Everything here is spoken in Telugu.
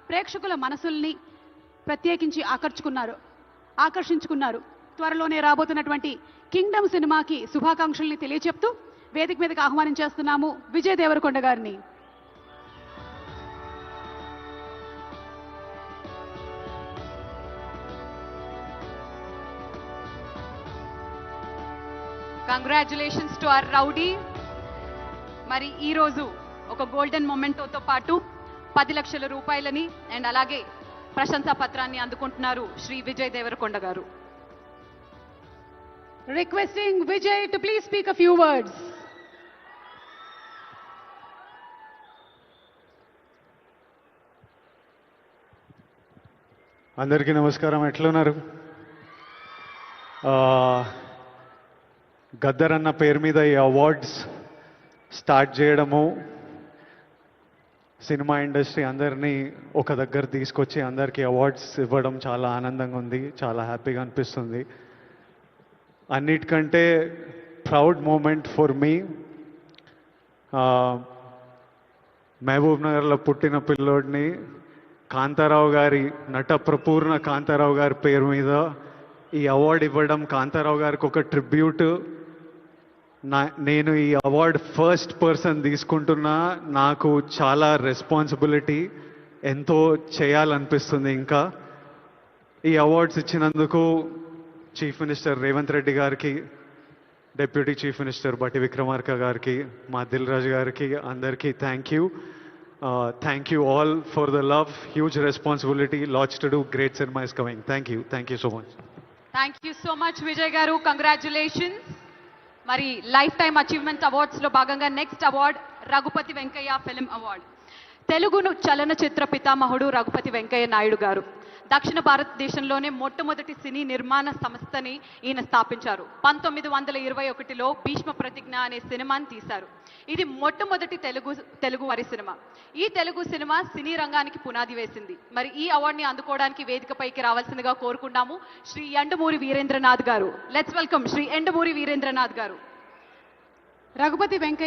ప్రేక్షకుల మనసుల్ని ప్రత్యేకించి ఆకర్షించుకున్నారు. త్వరలోనే రాబోతున్నటువంటి కింగ్డమ్ సినిమాకి శుభాకాంక్షల్ని తెలియచెప్తూ వేదిక మీదకి ఆహ్వానించేస్తున్నాము విజయ్ దేవరకొండ గారిని. Congratulations to our rowdy. మరి ఈ రోజు ఒక గోల్డెన్ మొమెంటోతో పాటు 10 లక్షల రూపాయలని అండ్ అలాగే ప్రశంసా పత్రాన్ని అందుకుంటున్నారు శ్రీ విజయ్ దేవరకొండ గారు. Requesting Vijay to please speak a few words. అందరికీ నమస్కారం. ఎట్లున్నారు? గద్దర్ అన్న పేరు మీద ఈ అవార్డ్స్ స్టార్ట్ చేయడము, సినిమా ఇండస్ట్రీ అందరినీ ఒక దగ్గర తీసుకొచ్చి అందరికీ అవార్డ్స్ ఇవ్వడం చాలా ఆనందంగా ఉంది, చాలా హ్యాపీగా అనిపిస్తుంది. అన్నిటికంటే ప్రౌడ్ మూమెంట్ ఫర్ మీ, మహబూబ్ నగర్లో పుట్టిన పిల్లోడిని కాంతారావు గారి, నట ప్రపూర్ణ కాంతారావు గారి పేరు మీద ఈ అవార్డు ఇవ్వడం కాంతారావు గారికి ఒక ట్రిబ్యూట్. నేను ఈ అవార్డు ఫస్ట్ పర్సన్ తీసుకుంటున్నా. నాకు చాలా రెస్పాన్సిబిలిటీ, ఎంతో చేయాలనిపిస్తుంది. ఇంకా ఈ అవార్డ్స్ ఇచ్చినందుకు చీఫ్ మినిస్టర్ రేవంత్ రెడ్డి గారికి, డిప్యూటీ చీఫ్ మినిస్టర్ బట్టి విక్రమార్క గారికి, మా దిల్ రాజు గారికి, అందరికీ thank you. Thank you all for the love. Huge responsibility, lots to do. Great cinema is coming. Thank you so much. Thank you so much Vijay garu. Congratulations. మరి లైఫ్ టైమ్ అచీవ్మెంట్ అవార్డ్స్ లో భాగంగా next award Raghupathi Venkaiah film award. తెలుగును చలనచిత్ర పితామహుడు రఘుపతి వెంకయ్య నాయుడు గారు దక్షిణ భారతదేశంలోనే మొట్టమొదటి సినీ నిర్మాణ సంస్థని ఈయన స్థాపించారు. 1921లో భీష్మ ప్రతిజ్ఞ అనే సినిమాని తీశారు. ఇది మొట్టమొదటి తెలుగు వారి సినిమా. ఈ తెలుగు సినిమా సినీ రంగానికి పునాది వేసింది. మరి ఈ అవార్డుని అందుకోవడానికి వేదికపైకి రావాల్సిందిగా కోరుకున్నాము శ్రీ యండమూరి వీరేంద్రనాథ్ గారు. లెట్స్ వెల్కమ్ శ్రీ యండమూరి వీరేంద్రనాథ్ గారు. రఘుపతి వెంకయ్య